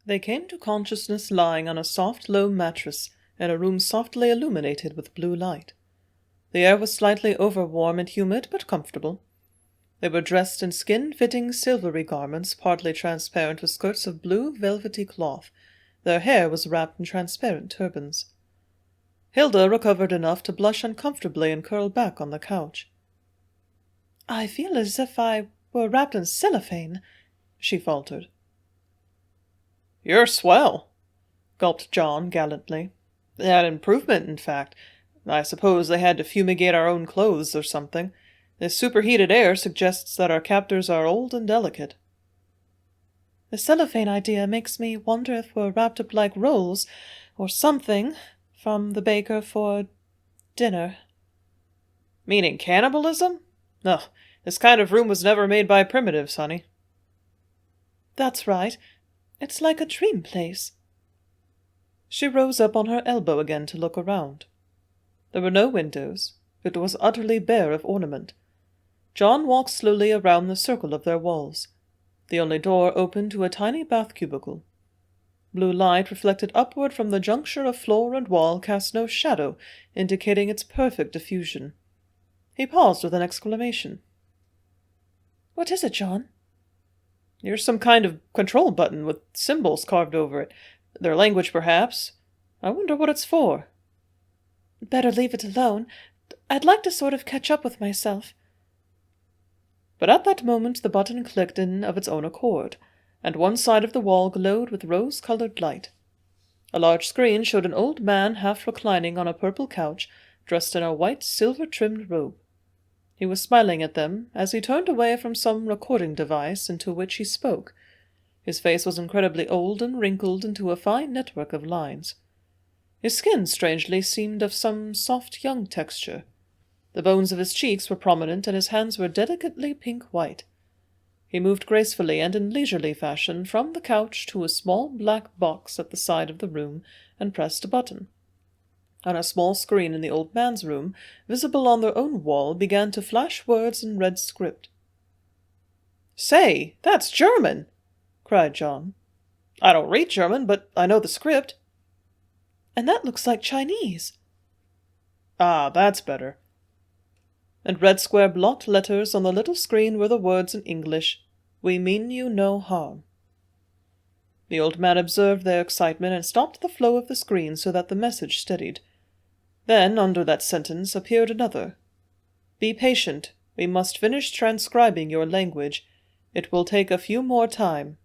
They came to consciousness lying on a soft, low mattress in a room softly illuminated with blue light. The air was slightly overwarm and humid, but comfortable. They were dressed in skin-fitting silvery garments, partly transparent with skirts of blue velvety cloth. Their hair was wrapped in transparent turbans. Hilda recovered enough to blush uncomfortably and curl back on the couch. "I feel as if I were wrapped in cellophane," she faltered. "You're swell," gulped John gallantly. "An improvement, in fact. I suppose they had to fumigate our own clothes or something. This superheated air suggests that our captors are old and delicate." "The cellophane idea makes me wonder if we're wrapped up like rolls, or something, from the baker for dinner." "Meaning cannibalism? Ugh, this kind of room was never made by primitives, honey." "That's right. It's like a dream place." She rose up on her elbow again to look around. There were no windows. It was utterly bare of ornament. John walked slowly around the circle of their walls. The only door opened to a tiny bath cubicle. Blue light reflected upward from the juncture of floor and wall cast no shadow, indicating its perfect diffusion. He paused with an exclamation. "What is it, John?" "Here's some kind of control button with symbols carved over it. Their language, perhaps. I wonder what it's for." "Better leave it alone. I'd like to sort of catch up with myself." But at that moment the button clicked in of its own accord, and one side of the wall glowed with rose-colored light. A large screen showed an old man half reclining on a purple couch, dressed in a white silver-trimmed robe. He was smiling at them as he turned away from some recording device into which he spoke. His face was incredibly old and wrinkled into a fine network of lines. His skin, strangely, seemed of some soft young texture. The bones of his cheeks were prominent, and his hands were delicately pink-white. He moved gracefully and in leisurely fashion from the couch to a small black box at the side of the room and pressed a button. On a small screen in the old man's room, visible on their own wall, began to flash words in red script. "Say, that's German!" cried John. "I don't read German, but I know the script." "And that looks like Chinese." "Ah, that's better." And red square blocked letters on the little screen were the words in English, "We mean you no harm." The old man observed their excitement and stopped the flow of the screen so that the message steadied. Then, under that sentence, appeared another. "Be patient. We must finish transcribing your language. It will take a few more time.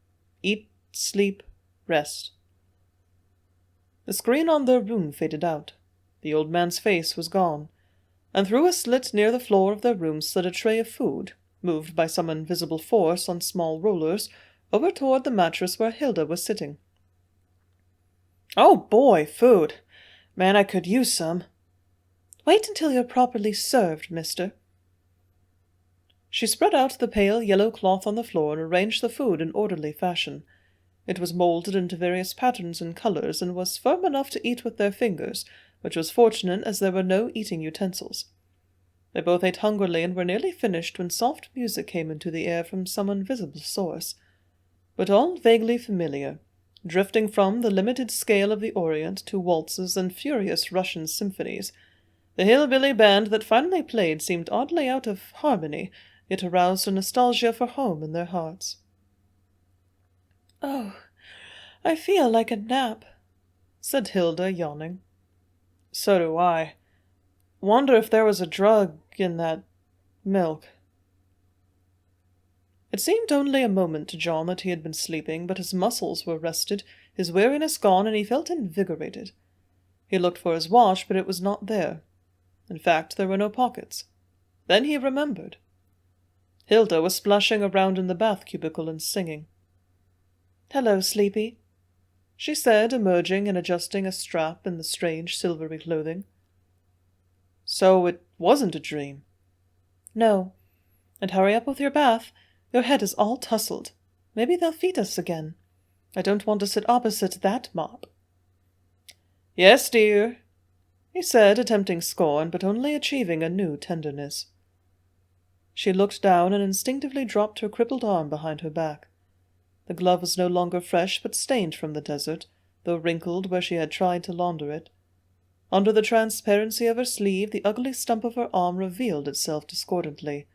Eat, sleep, rest." The screen on their room faded out. The old man's face was gone, and through a slit near the floor of their room slid a tray of food, moved by some invisible force on small rollers, over toward the mattress where Hilda was sitting. "Oh boy, food! Man, I could use some." "Wait until you're properly served, mister." She spread out the pale yellow cloth on the floor and arranged the food in orderly fashion. It was molded into various patterns and colors, and was firm enough to eat with their fingers, which was fortunate as there were no eating utensils. They both ate hungrily and were nearly finished when soft music came into the air from some invisible source, but all vaguely familiar, drifting from the limited scale of the Orient to waltzes and furious Russian symphonies. The hillbilly band that finally played seemed oddly out of harmony, yet aroused a nostalgia for home in their hearts. "Oh, I feel like a nap," said Hilda, yawning. "So do I. Wonder if there was a drug in that milk." It seemed only a moment to John that he had been sleeping, but his muscles were rested, his weariness gone, and he felt invigorated. He looked for his watch, but it was not there. In fact, there were no pockets. Then he remembered. Hilda was splashing around in the bath cubicle and singing. "Hello, Sleepy," she said, emerging and adjusting a strap in the strange silvery clothing. "So it wasn't a dream?" "No. And hurry up with your bath. Your head is all tousled. Maybe they'll feed us again. I don't want to sit opposite that mop." "Yes, dear," he said, attempting scorn, but only achieving a new tenderness. She looked down and instinctively dropped her crippled arm behind her back. The glove was no longer fresh but stained from the desert, though wrinkled where she had tried to launder it. Under the transparency of her sleeve, the ugly stump of her arm revealed itself discordantly.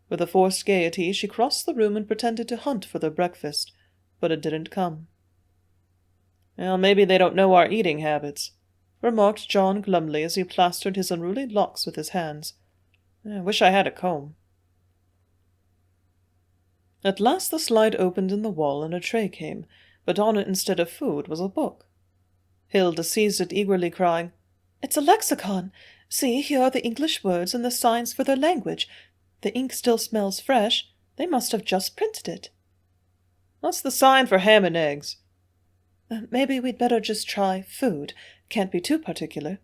With a forced gaiety, she crossed the room and pretended to hunt for their breakfast, but it didn't come. "Well, maybe they don't know our eating habits," remarked John glumly as he plastered his unruly locks with his hands. "I wish I had a comb." At last the slide opened in the wall and a tray came, but on it instead of food was a book. Hilda seized it eagerly, crying, "It's a lexicon! See, here are the English words and the signs for their language. The ink still smells fresh. They must have just printed it." "What's the sign for ham and eggs?" "Maybe we'd better just try food. Can't be too particular."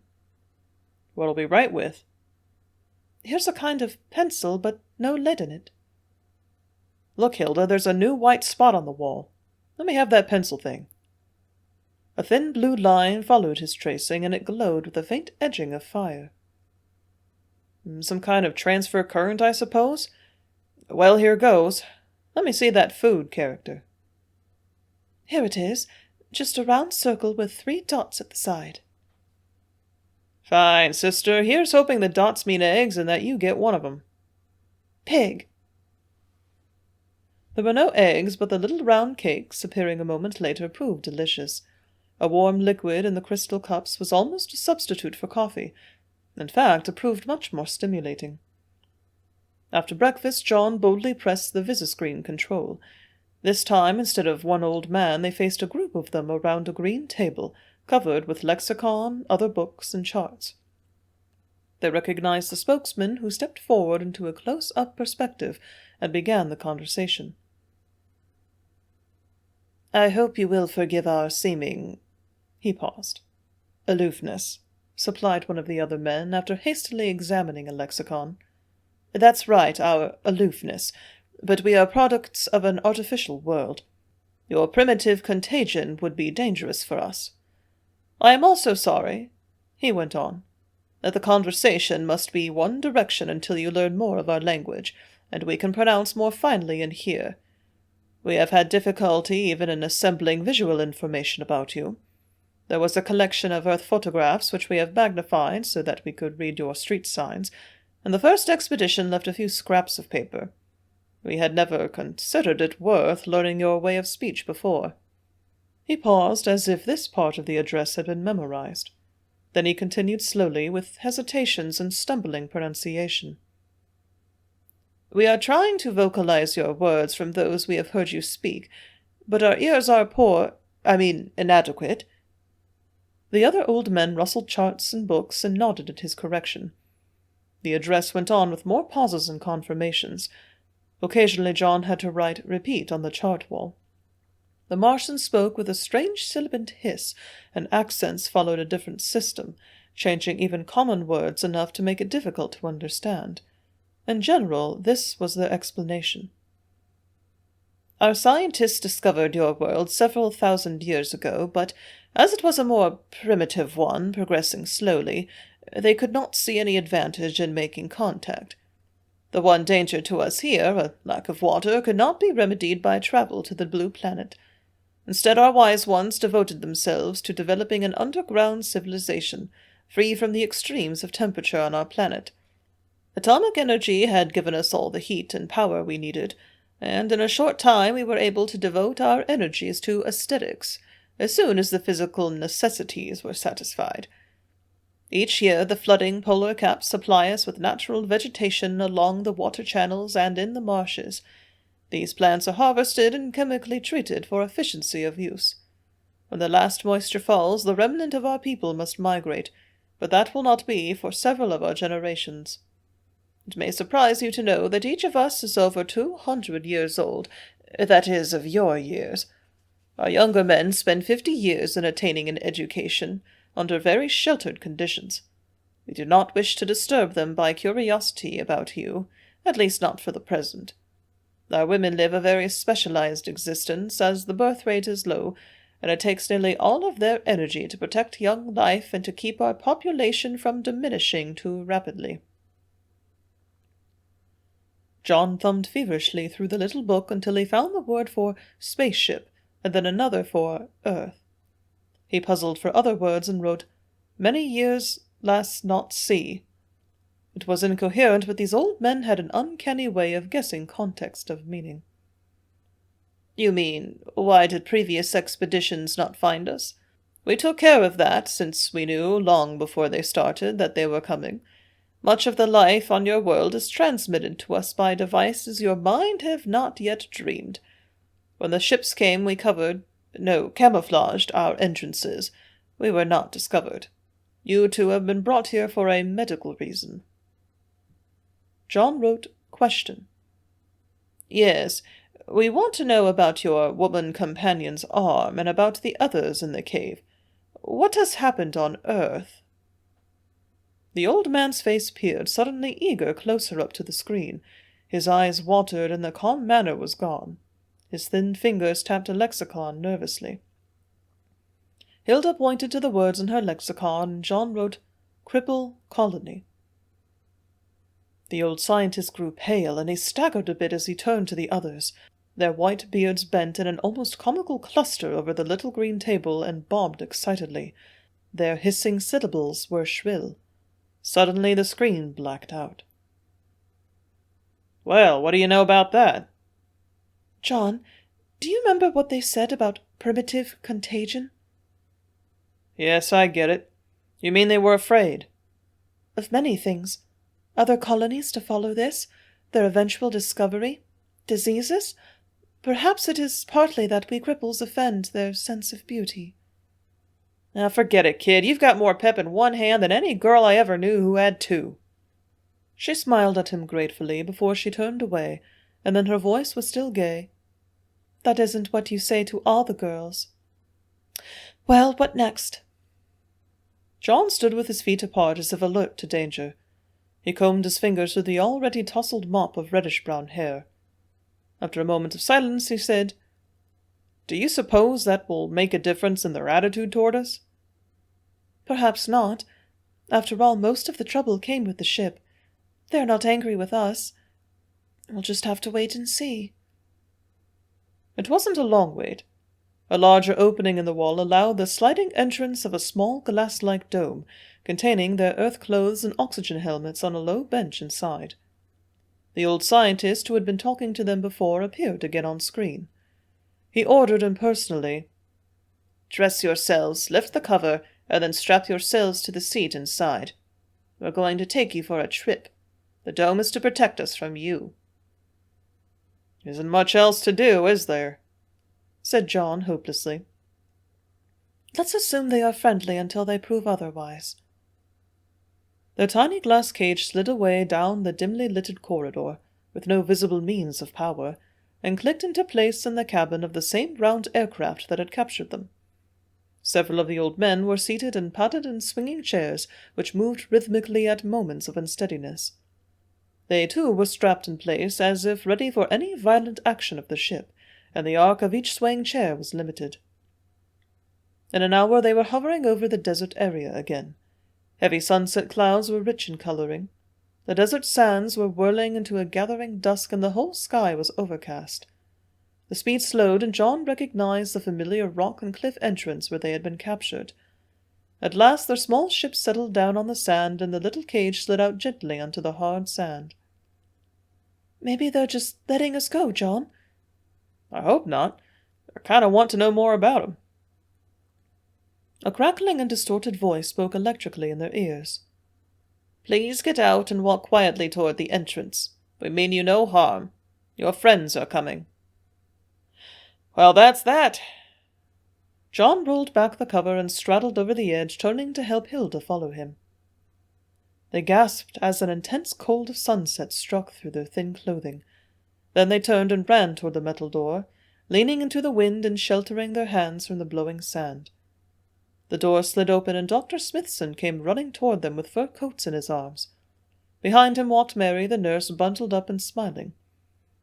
"What'll we write with?" "Here's a kind of pencil, but no lead in it." "Look, Hilda, there's a new white spot on the wall. Let me have that pencil thing." A thin blue line followed his tracing, and it glowed with a faint edging of fire. "Some kind of transfer current, I suppose? Well, here goes. Let me see that food character." "Here it is, just a round circle with 3 dots at the side." "Fine, sister. Here's hoping the dots mean eggs and that you get one of them." "Pig." There were no eggs, but the little round cakes, appearing a moment later, proved delicious. A warm liquid in the crystal cups was almost a substitute for coffee. In fact, it proved much more stimulating. After breakfast, John boldly pressed the visiscreen control. This time, instead of one old man, they faced a group of them around a green table, covered with lexicon, other books, and charts. They recognized the spokesman, who stepped forward into a close-up perspective and began the conversation. "I hope you will forgive our seeming—" He paused. "Aloofness," supplied one of the other men, after hastily examining a lexicon. "That's right, our aloofness, but we are products of an artificial world. Your primitive contagion would be dangerous for us. I am also sorry," he went on, "that the conversation must be one direction until you learn more of our language, and we can pronounce more finely and hear. We have had difficulty even in assembling visual information about you. There was a collection of Earth photographs which we have magnified so that we could read your street signs, and the first expedition left a few scraps of paper. We had never considered it worth learning your way of speech before." He paused, as if this part of the address had been memorized. Then he continued slowly, with hesitations and stumbling pronunciation. "We are trying to vocalize your words from those we have heard you speak, but our ears are inadequate." The other old men rustled charts and books and nodded at his correction. The address went on with more pauses and confirmations. Occasionally John had to write "repeat" on the chart wall. The Martian spoke with a strange sibilant hiss, and accents followed a different system, changing even common words enough to make it difficult to understand. In general, this was their explanation. "Our scientists discovered your world several thousand years ago, but as it was a more primitive one, progressing slowly, they could not see any advantage in making contact. The one danger to us here, a lack of water, could not be remedied by travel to the Blue Planet. Instead, our wise ones devoted themselves to developing an underground civilization, free from the extremes of temperature on our planet. Atomic energy had given us all the heat and power we needed, and in a short time we were able to devote our energies to aesthetics, as soon as the physical necessities were satisfied. Each year the flooding polar caps supply us with natural vegetation along the water channels and in the marshes. These plants are harvested and chemically treated for efficiency of use. When the last moisture falls, the remnant of our people must migrate, but that will not be for several of our generations. It may surprise you to know that each of us is over 200 years old, that is, of your years. Our younger men spend 50 years in attaining an education, under very sheltered conditions. We do not wish to disturb them by curiosity about you, at least not for the present. Our women live a very specialized existence, as the birth rate is low, and it takes nearly all of their energy to protect young life and to keep our population from diminishing too rapidly." John thumbed feverishly through the little book until he found the word for spaceship, and then another for Earth. He puzzled for other words and wrote, "Many years last not see." It was incoherent, but these old men had an uncanny way of guessing context of meaning. "You mean, why did previous expeditions not find us? We took care of that, since we knew, long before they started, that they were coming. Much of the life on your world is transmitted to us by devices your mind have not yet dreamed. When the ships came, we camouflaged our entrances. We were not discovered. You two have been brought here for a medical reason." John wrote, "Question." "Yes, we want to know about your woman companion's arm and about the others in the cave. What has happened on Earth?" The old man's face peered, suddenly eager, closer up to the screen. His eyes watered, and the calm manner was gone. His thin fingers tapped a lexicon nervously. Hilda pointed to the words in her lexicon, and John wrote, "Cripple Colony." The old scientist grew pale, and he staggered a bit as he turned to the others. Their white beards bent in an almost comical cluster over the little green table and bobbed excitedly. Their hissing syllables were shrill. Suddenly the screen blacked out. "Well, what do you know about that?" "John, do you remember what they said about primitive contagion?" "Yes, I get it. You mean they were afraid?" "Of many things. Other colonies to follow this, their eventual discovery, diseases. Perhaps it is partly that we cripples offend their sense of beauty." "Now forget it, kid. You've got more pep in one hand than any girl I ever knew who had two." She smiled at him gratefully before she turned away, and then her voice was still gay. "That isn't what you say to all the girls. Well, what next?" John stood with his feet apart as if alert to danger. He combed his fingers through the already tousled mop of reddish-brown hair. After a moment of silence, he said, "Do you suppose that will make a difference in their attitude toward us?" "Perhaps not. After all, most of the trouble came with the ship. They're not angry with us. We'll just have to wait and see." It wasn't a long wait. A larger opening in the wall allowed the sliding entrance of a small glass-like dome, containing their earth clothes and oxygen helmets on a low bench inside. The old scientist who had been talking to them before appeared again on screen. He ordered impersonally, "Dress yourselves, lift the cover, and then strap yourselves to the seat inside. We're going to take you for a trip. The dome is to protect us from you." "Isn't much else to do, is there?" said John hopelessly. "Let's assume they are friendly until they prove otherwise." Their tiny glass cage slid away down the dimly lighted corridor, with no visible means of power, and clicked into place in the cabin of the same round aircraft that had captured them. Several of the old men were seated in padded and swinging chairs, which moved rhythmically at moments of unsteadiness. They, too, were strapped in place, as if ready for any violent action of the ship, and the arc of each swaying chair was limited. In an hour they were hovering over the desert area again. Heavy sunset clouds were rich in coloring. The desert sands were whirling into a gathering dusk, and the whole sky was overcast. The speed slowed, and John recognized the familiar rock and cliff entrance where they had been captured. At last their small ship settled down on the sand, and the little cage slid out gently onto the hard sand. "Maybe they're just letting us go, John." "I hope not. I kind of want to know more about 'em." A crackling and distorted voice spoke electrically in their ears. "Please get out and walk quietly toward the entrance. We mean you no harm. Your friends are coming." "Well, that's that." John rolled back the cover and straddled over the edge, turning to help Hilda follow him. They gasped as an intense cold of sunset struck through their thin clothing. Then they turned and ran toward the metal door, leaning into the wind and sheltering their hands from the blowing sand. The door slid open, and Dr. Smithson came running toward them with fur coats in his arms. Behind him walked Mary, the nurse, bundled up and smiling.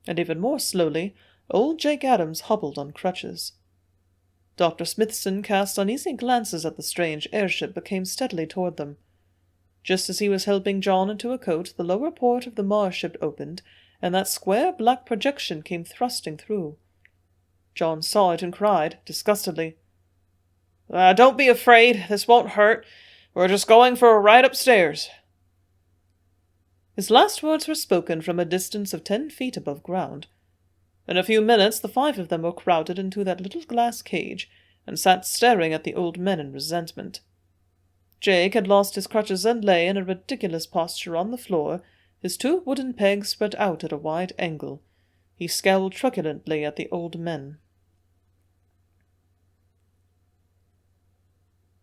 And even more slowly, old Jake Adams hobbled on crutches. Dr. Smithson cast uneasy glances at the strange airship, but came steadily toward them. Just as he was helping John into a coat, the lower port of the Mars ship opened, and that square black projection came thrusting through. John saw it and cried, disgustedly, Don't be afraid, this won't hurt. We're just going for a ride upstairs. His last words were spoken from a distance of 10 feet above ground. In a few minutes the 5 of them were crowded into that little glass cage, and sat staring at the old men in resentment. Jake had lost his crutches and lay in a ridiculous posture on the floor, his 2 wooden pegs spread out at a wide angle. He scowled truculently at the old men.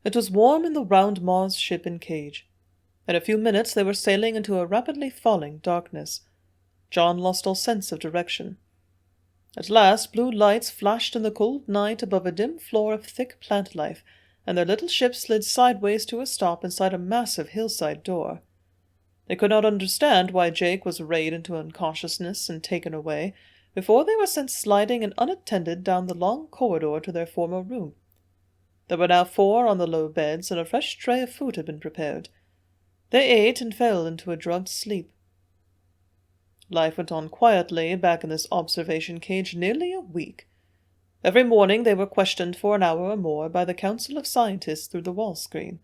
It was warm in the round Mars ship and cage. In a few minutes they were sailing into a rapidly falling darkness. John lost all sense of direction. At last blue lights flashed in the cold night above a dim floor of thick plant life, and their little ship slid sideways to a stop inside a massive hillside door. They could not understand why Jake was rayed into unconsciousness and taken away, before they were sent sliding and unattended down the long corridor to their former room. There were now 4 on the low beds, and a fresh tray of food had been prepared. They ate and fell into a drugged sleep. Life went on quietly back in this observation cage nearly a week. Every morning they were questioned for an hour or more by the Council of Scientists through the wall screen.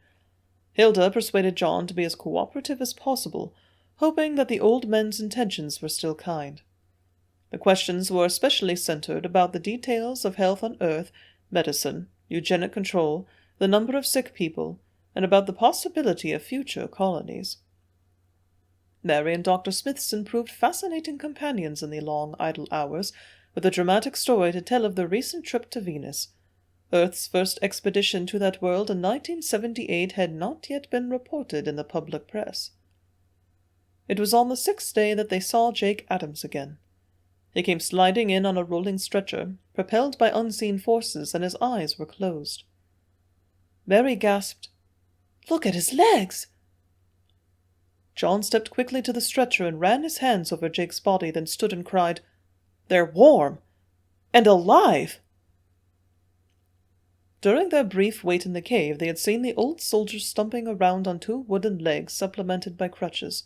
Hilda persuaded John to be as cooperative as possible, hoping that the old men's intentions were still kind. The questions were especially centered about the details of health on Earth, medicine, eugenic control, the number of sick people, and about the possibility of future colonies. Mary and Dr. Smithson proved fascinating companions in the long, idle hours, with a dramatic story to tell of their recent trip to Venus. Earth's first expedition to that world in 1978 had not yet been reported in the public press. It was on the 6th day that they saw Jake Adams again. He came sliding in on a rolling stretcher, propelled by unseen forces, and his eyes were closed. Mary gasped, "Look at his legs!" John stepped quickly to the stretcher and ran his hands over Jake's body, then stood and cried, "They're warm! And alive!" During their brief wait in the cave, they had seen the old soldier stumping around on 2 wooden legs supplemented by crutches.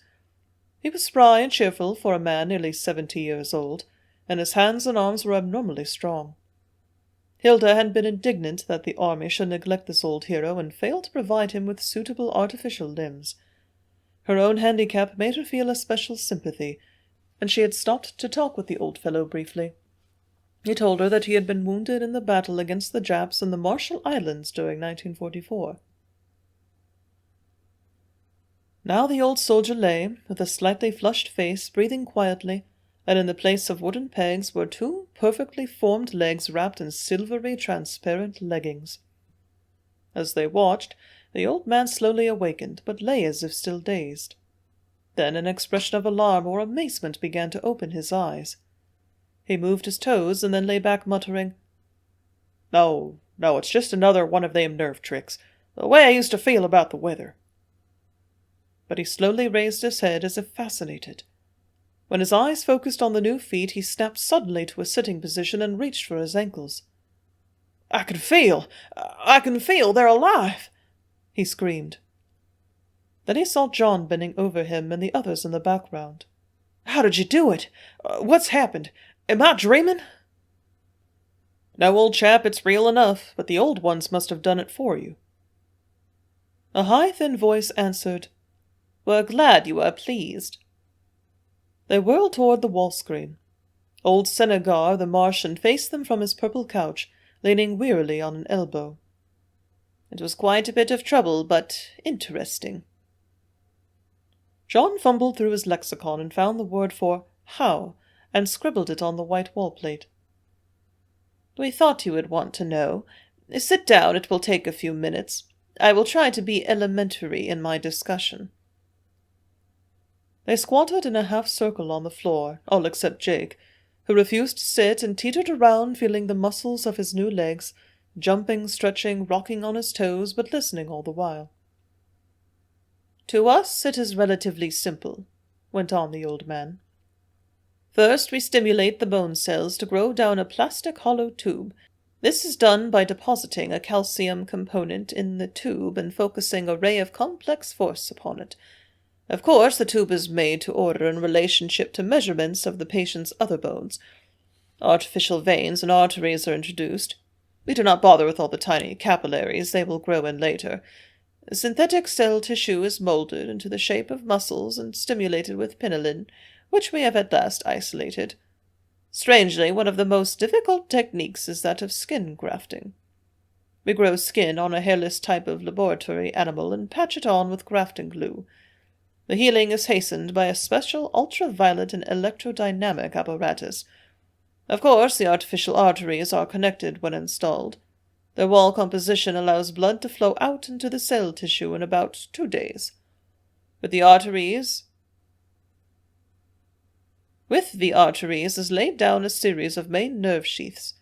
He was spry and cheerful for a man nearly 70 years old, and his hands and arms were abnormally strong. Hilda had been indignant that the army should neglect this old hero and fail to provide him with suitable artificial limbs. Her own handicap made her feel a special sympathy, and she had stopped to talk with the old fellow briefly. He told her that he had been wounded in the battle against the Japs in the Marshall Islands during 1944. Now the old soldier lay, with a slightly flushed face, breathing quietly, and in the place of wooden pegs were 2 perfectly formed legs wrapped in silvery, transparent leggings. As they watched, the old man slowly awakened, but lay as if still dazed. Then an expression of alarm or amazement began to open his eyes. He moved his toes and then lay back, muttering, No, it's just another one of them nerve tricks, the way I used to feel about the weather." But he slowly raised his head as if fascinated. When his eyes focused on the new feet, he snapped suddenly to a sitting position and reached for his ankles. I can feel they're alive!" he screamed. Then he saw John bending over him and the others in the background. "How did you do it? What's happened? Am I dreaming?" "No, old chap, it's real enough, but the old ones must have done it for you." A high, thin voice answered, "We're glad you are pleased." They whirled toward the wall screen. Old Zingar, the Martian, faced them from his purple couch, leaning wearily on an elbow. "It was quite a bit of trouble, but interesting." John fumbled through his lexicon and found the word for how, and scribbled it on the white wall plate. "We thought you would want to know. Sit down, it will take a few minutes. I will try to be elementary in my discussion." They squatted in a half-circle on the floor, all except Jake, who refused to sit and teetered around, feeling the muscles of his new legs, jumping, stretching, rocking on his toes, but listening all the while. "To us it is relatively simple," went on the old man. "First we stimulate the bone cells to grow down a plastic hollow tube. This is done by depositing a calcium component in the tube and focusing a ray of complex force upon it. Of course, the tube is made to order in relationship to measurements of the patient's other bones. Artificial veins and arteries are introduced. We do not bother with all the tiny capillaries, they will grow in later. Synthetic cell tissue is molded into the shape of muscles and stimulated with penicillin, which we have at last isolated. Strangely, one of the most difficult techniques is that of skin grafting. We grow skin on a hairless type of laboratory animal and patch it on with grafting glue. The healing is hastened by a special ultraviolet and electrodynamic apparatus. Of course, the artificial arteries are connected when installed. Their wall composition allows blood to flow out into the cell tissue in about 2 days. With the arteries is laid down a series of main nerve sheaths.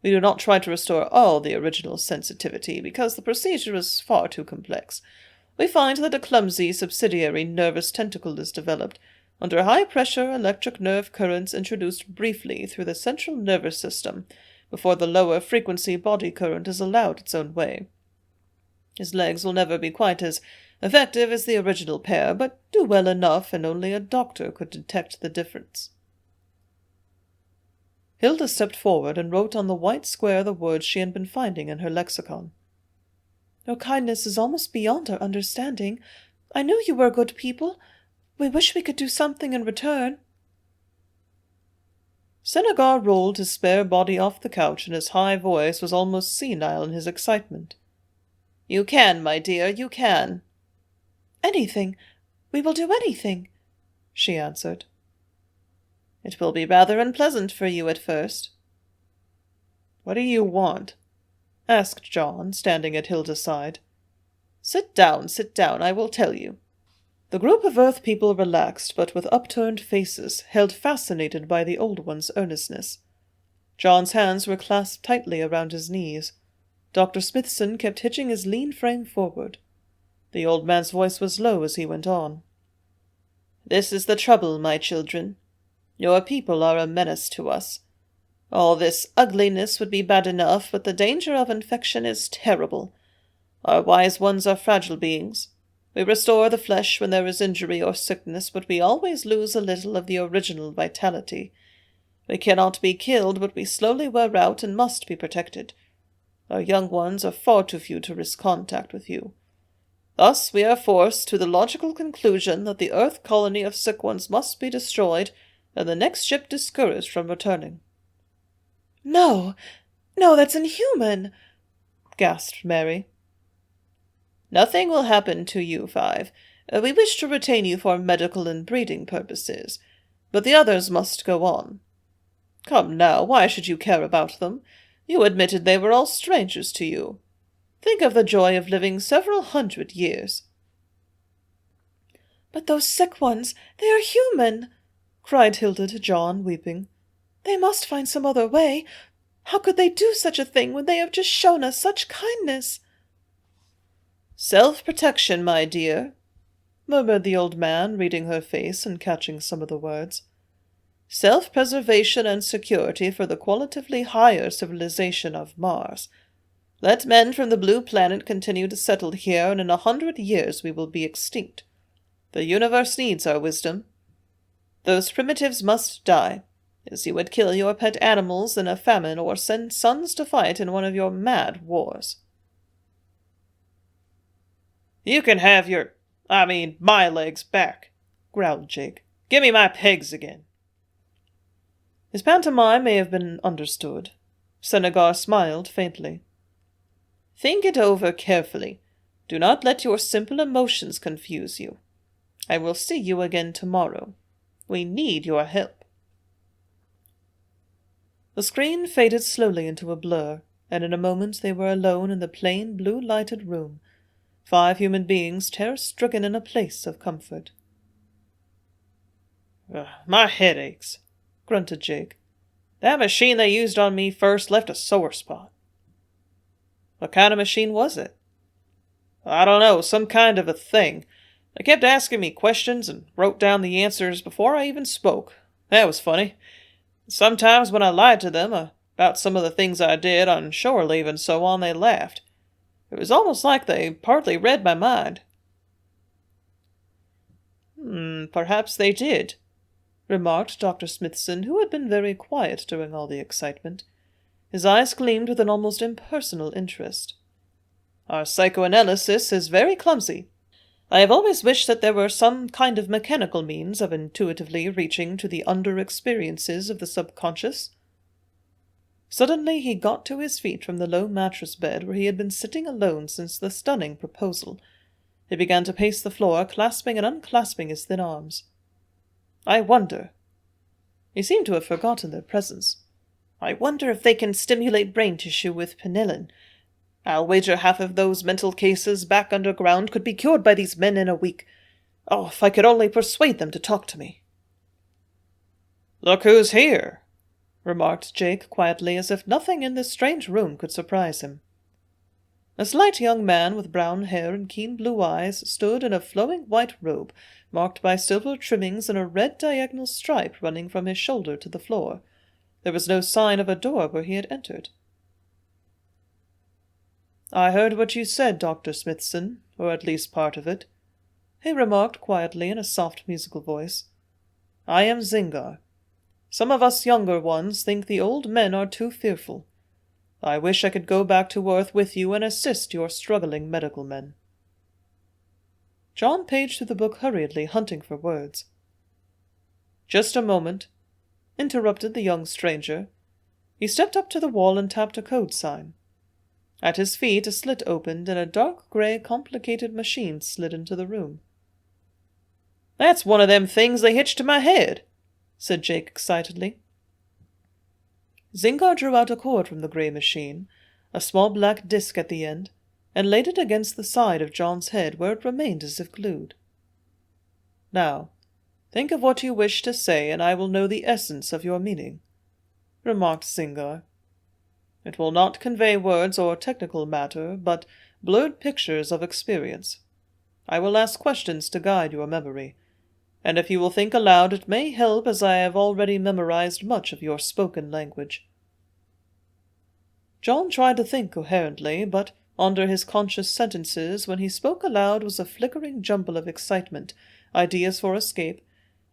We do not try to restore all the original sensitivity, because the procedure is far too complex. We find that a clumsy subsidiary nervous tentacle is developed, under high-pressure electric nerve currents introduced briefly through the central nervous system, before the lower-frequency body current is allowed its own way. His legs will never be quite as effective as the original pair, but do well enough, and only a doctor could detect the difference. Hilda stepped forward and wrote on the white square the words she had been finding in her lexicon. Your kindness is almost beyond our understanding. I knew you were good people. We wish we could do something in return. Zingar rolled his spare body off the couch, and his high voice was almost senile in his excitement. "You can, my dear, you can." "Anything. We will do anything," she answered. "It will be rather unpleasant for you at first." "What do you want?" asked John, standing at Hilda's side. Sit down, I will tell you." The group of Earth people relaxed, but with upturned faces, held fascinated by the old one's earnestness. John's hands were clasped tightly around his knees. Dr. Smithson kept hitching his lean frame forward. The old man's voice was low as he went on. "This is the trouble, my children. Your people are a menace to us. All this ugliness would be bad enough, but the danger of infection is terrible. Our wise ones are fragile beings. We restore the flesh when there is injury or sickness, but we always lose a little of the original vitality. We cannot be killed, but we slowly wear out and must be protected. Our young ones are far too few to risk contact with you. Thus we are forced to the logical conclusion that the Earth colony of sick ones must be destroyed, and the next ship discouraged from returning." No, that's inhuman," gasped Mary. "Nothing will happen to you 5. We wish to retain you for medical and breeding purposes, but the others must go on. Come now, why should you care about them? You admitted they were all strangers to you. Think of the joy of living several 100 years." "But those sick ones, they are human," cried Hilda to John, weeping. "They must find some other way. How could they do such a thing when they have just shown us such kindness?" "Self-protection, my dear," murmured the old man, reading her face and catching some of the words. "Self-preservation and security for the qualitatively higher civilization of Mars. Let men from the blue planet continue to settle here, and in 100 years we will be extinct. The universe needs our wisdom. Those primitives must die, as you would kill your pet animals in a famine or send sons to fight in one of your mad wars." "You can have my legs back," growled Jake. "Give me my pegs again." His pantomime may have been understood. Zingar smiled faintly. "Think it over carefully. Do not let your simple emotions confuse you. I will see you again tomorrow. We need your help." The screen faded slowly into a blur, and in a moment they were alone in the plain, blue-lighted room, 5 human beings terror-stricken in a place of comfort. "My head aches," grunted Jake. "That machine they used on me first left a sore spot." "What kind of machine was it?" "I don't know, some kind of a thing. They kept asking me questions and wrote down the answers before I even spoke. That was funny. Sometimes when I lied to them about some of the things I did on shore leave and so on, they laughed. It was almost like they partly read my mind." Perhaps they did," remarked Dr. Smithson, who had been very quiet during all the excitement. His eyes gleamed with an almost impersonal interest. "Our psychoanalysis is very clumsy. I have always wished that there were some kind of mechanical means of intuitively reaching to the under-experiences of the subconscious." Suddenly he got to his feet from the low mattress bed where he had been sitting alone since the stunning proposal. He began to pace the floor, clasping and unclasping his thin arms. "I wonder—" He seemed to have forgotten their presence. "I wonder if they can stimulate brain tissue with penillin. I'll wager half of those mental cases back underground could be cured by these men in a week. Oh, if I could only persuade them to talk to me." "Look who's here," remarked Jake quietly, as if nothing in this strange room could surprise him. A slight young man with brown hair and keen blue eyes stood in a flowing white robe, marked by silver trimmings and a red diagonal stripe running from his shoulder to the floor. There was no sign of a door where he had entered. "I heard what you said, Dr. Smithson, or at least part of it," he remarked quietly in a soft musical voice. "I am Zingar. Some of us younger ones think the old men are too fearful. I wish I could go back to Earth with you and assist your struggling medical men." John paged through the book hurriedly, hunting for words. "Just a moment," interrupted the young stranger. He stepped up to the wall and tapped a code sign. At his feet a slit opened and a dark grey complicated machine slid into the room. "That's one of them things they hitched to my head," said Jake excitedly. Zingar drew out a cord from the grey machine, a small black disc at the end, and laid it against the side of John's head, where it remained as if glued. "Now, think of what you wish to say, and I will know the essence of your meaning," remarked Zingar. "It will not convey words or technical matter, but blurred pictures of experience. I will ask questions to guide your memory, and if you will think aloud it may help, as I have already memorized much of your spoken language." John tried to think coherently, but under his conscious sentences when he spoke aloud was a flickering jumble of excitement, ideas for escape,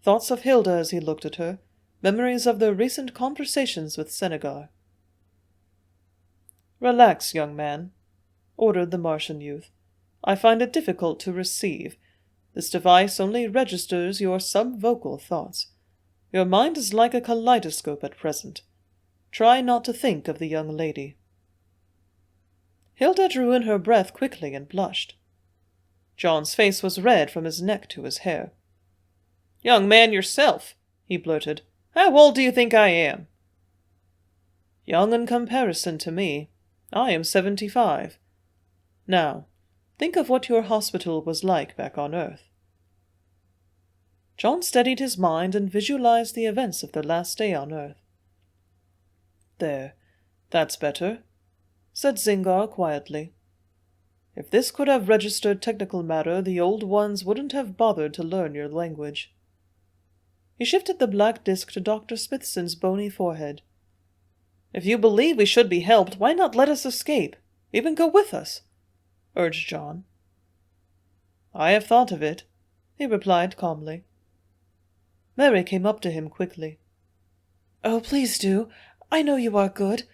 thoughts of Hilda as he looked at her, memories of their recent conversations with Zingar. "Relax, young man," ordered the Martian youth. "I find it difficult to receive. This device only registers your subvocal thoughts. Your mind is like a kaleidoscope at present. Try not to think of the young lady." Hilda drew in her breath quickly and blushed. John's face was red from his neck to his hair. "Young man yourself," he blurted. "How old do you think I am?" "Young in comparison to me. I am 75. Now, think of what your hospital was like back on Earth." John steadied his mind and visualized the events of their last day on Earth. "There, that's better," said Zingar quietly. "If this could have registered technical matter, the old ones wouldn't have bothered to learn your language." He shifted the black disc to Dr. Smithson's bony forehead. "If you believe we should be helped, why not let us escape? Even go with us?" urged John. "I have thought of it," he replied calmly. Mary came up to him quickly. "Oh, please do. I know you are good.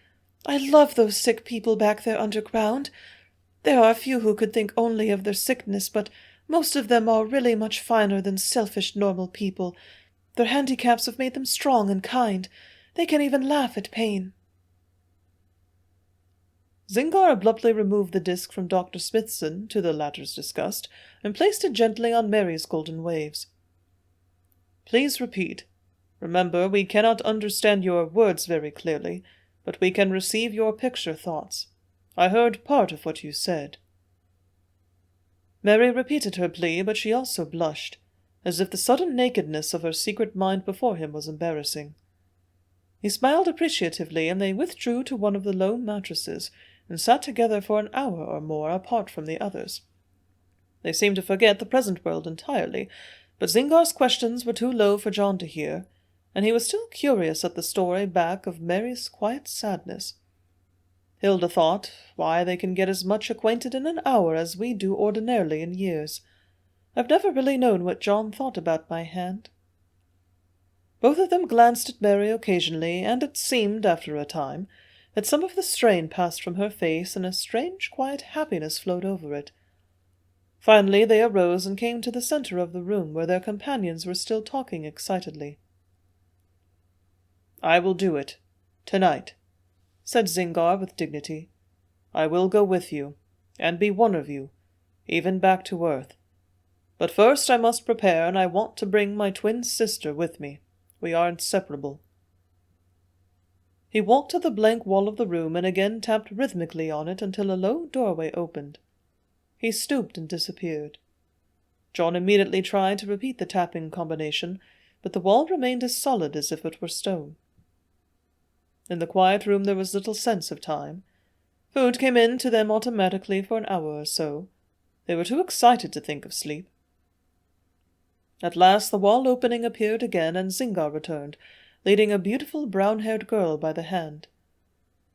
I love those sick people back there underground. There are a few who could think only of their sickness, but most of them are really much finer than selfish normal people. Their handicaps have made them strong and kind. They can even laugh at pain." Zingar abruptly removed the disc from Dr. Smithson, to the latter's disgust, and placed it gently on Mary's golden waves. "Please repeat. Remember, we cannot understand your words very clearly, but we can receive your picture thoughts. I heard part of what you said." Mary repeated her plea, but she also blushed, as if the sudden nakedness of her secret mind before him was embarrassing. He smiled appreciatively, and they withdrew to one of the low mattresses, and sat together for an hour or more apart from the others. They seemed to forget the present world entirely, but Zingar's questions were too low for John to hear, and he was still curious at the story back of Mary's quiet sadness. Hilda thought, why, they can get as much acquainted in an hour as we do ordinarily in years. I've never really known what John thought about my hand." Both of them glanced at Mary occasionally, and it seemed, after a time, that some of the strain passed from her face, and a strange, quiet happiness flowed over it. Finally they arose and came to the centre of the room, where their companions were still talking excitedly. "I will do it, tonight," said Zingar with dignity. "I will go with you, and be one of you, even back to Earth. But first I must prepare, and I want to bring my twin sister with me. We are inseparable." He walked to the blank wall of the room and again tapped rhythmically on it until a low doorway opened. He stooped and disappeared. John immediately tried to repeat the tapping combination, but the wall remained as solid as if it were stone. In the quiet room there was little sense of time. Food came in to them automatically for an hour or so. They were too excited to think of sleep. At last the wall opening appeared again, and Zingar returned, leading a beautiful brown-haired girl by the hand.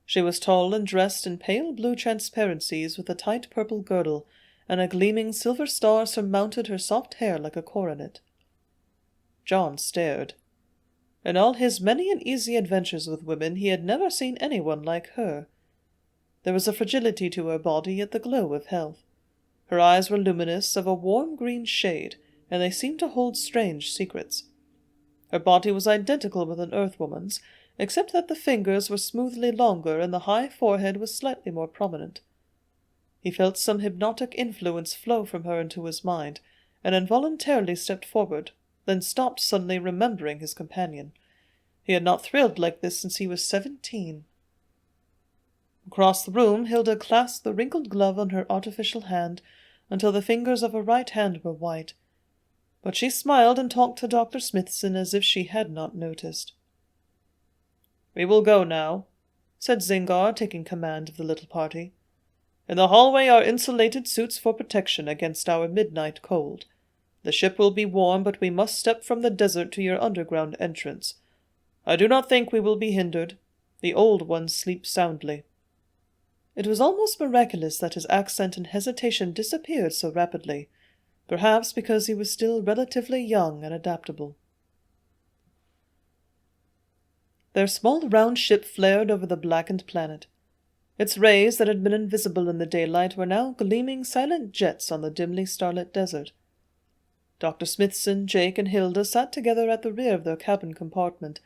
She was tall and dressed in pale blue transparencies with a tight purple girdle, and a gleaming silver star surmounted her soft hair like a coronet. John stared. In all his many and easy adventures with women he had never seen anyone like her. There was a fragility to her body, yet the glow of health. Her eyes were luminous, of a warm green shade, and they seemed to hold strange secrets. Her body was identical with an Earthwoman's, except that the fingers were smoothly longer and the high forehead was slightly more prominent. He felt some hypnotic influence flow from her into his mind, and involuntarily stepped forward, then stopped suddenly, remembering his companion. He had not thrilled like this since he was 17. Across the room, Hilda clasped the wrinkled glove on her artificial hand until the fingers of her right hand were white, but she smiled and talked to Dr. Smithson as if she had not noticed. "We will go now," said Zingar, taking command of the little party. "In the hallway are insulated suits for protection against our midnight cold. The ship will be warm, but we must step from the desert to your underground entrance. I do not think we will be hindered. The old ones sleep soundly." It was almost miraculous that his accent and hesitation disappeared so rapidly, perhaps because he was still relatively young and adaptable. Their small round ship flared over the blackened planet. Its rays that had been invisible in the daylight were now gleaming silent jets on the dimly starlit desert. Dr. Smithson, Jake, and Hilda sat together at the rear of their cabin compartment,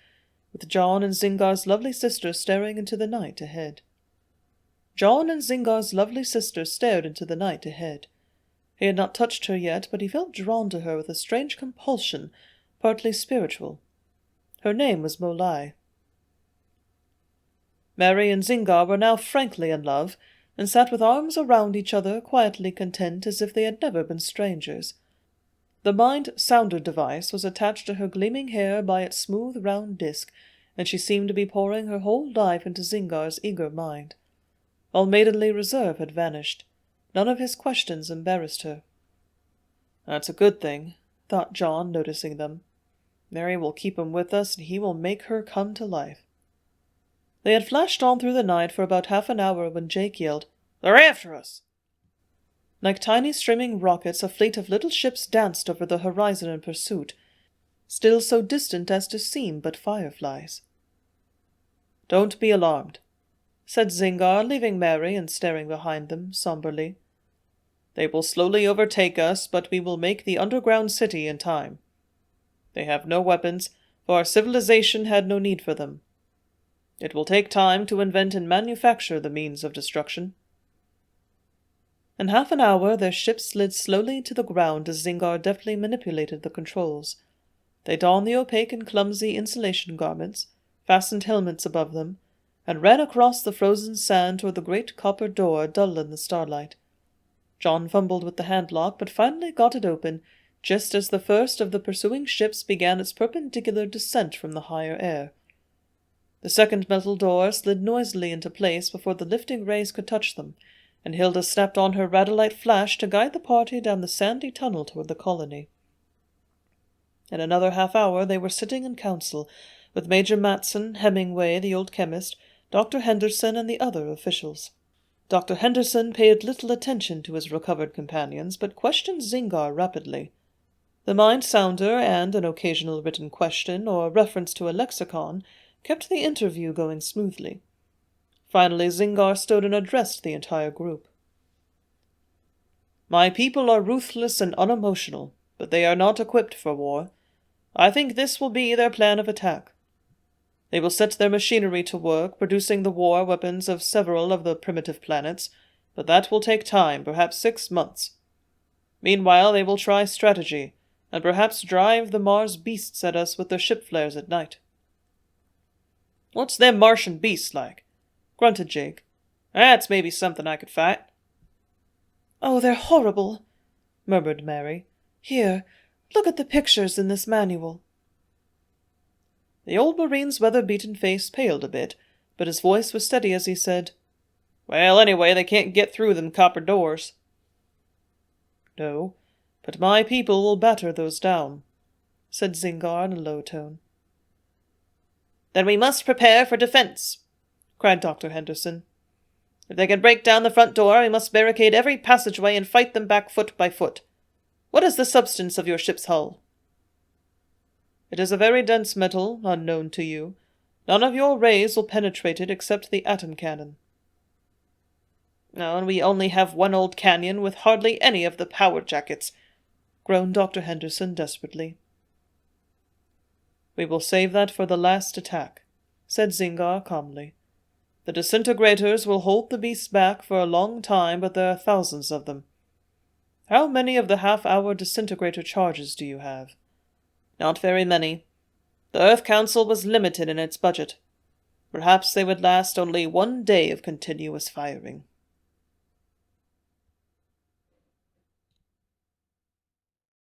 with John and Zingar's lovely sister staring into the night ahead. John and Zingar's lovely sister stared into the night ahead. He had not touched her yet, but he felt drawn to her with a strange compulsion, partly spiritual. Her name was Molai. Mary and Zingar were now frankly in love, and sat with arms around each other, quietly content as if they had never been strangers. The mind sounder device was attached to her gleaming hair by its smooth round disk, and she seemed to be pouring her whole life into Zingar's eager mind. All maidenly reserve had vanished. None of his questions embarrassed her. "That's a good thing," thought John, noticing them. "Mary will keep him with us, and he will make her come to life." They had flashed on through the night for about half an hour when Jake yelled, "They're after us!" Like tiny streaming rockets, a fleet of little ships danced over the horizon in pursuit, still so distant as to seem but fireflies. "Don't be alarmed," said Zingar, leaving Mary and staring behind them somberly. "They will slowly overtake us, but we will make the underground city in time. They have no weapons, for our civilization had no need for them. It will take time to invent and manufacture the means of destruction." In half an hour their ship slid slowly to the ground as Zingar deftly manipulated the controls. They donned the opaque and clumsy insulation garments, fastened helmets above them, and ran across the frozen sand toward the great copper door dull in the starlight. John fumbled with the handlock, but finally got it open, just as the first of the pursuing ships began its perpendicular descent from the higher air. The second metal door slid noisily into place before the lifting rays could touch them, and Hilda snapped on her radylite flash to guide the party down the sandy tunnel toward the colony. In another half-hour they were sitting in council, with Major Matson, Hemingway, the old chemist, Dr. Henderson, and the other officials. Dr. Henderson paid little attention to his recovered companions, but questioned Zingar rapidly. The mind sounder and an occasional written question or reference to a lexicon kept the interview going smoothly. Finally, Zingar stood and addressed the entire group. My people are ruthless and unemotional, but they are not equipped for war. I think this will be their plan of attack. They will set their machinery to work, producing the war weapons of several of the primitive planets, but that will take time, perhaps 6 months. Meanwhile, they will try strategy, and perhaps drive the Mars beasts at us with their ship flares at night. What's them Martian beasts like? Grunted Jake. That's maybe something I could fight. Oh, they're horrible, murmured Mary. Here, look at the pictures in this manual. The old marine's weather-beaten face paled a bit, but his voice was steady as he said, Well, anyway, they can't get through them copper doors. No, but my people will batter those down, said Zingar in a low tone. Then we must prepare for defense, cried Dr. Henderson. If they can break down the front door, we must barricade every passageway and fight them back foot by foot. What is the substance of your ship's hull? It is a very dense metal, unknown to you. None of your rays will penetrate it except the atom cannon. Oh, and we only have one old canyon with hardly any of the power jackets, groaned Dr. Henderson desperately. We will save that for the last attack, said Zingar calmly. The disintegrators will hold the beasts back for a long time, but there are thousands of them. How many of the half-hour disintegrator charges do you have? Not very many. The Earth Council was limited in its budget. Perhaps they would last only 1 day of continuous firing.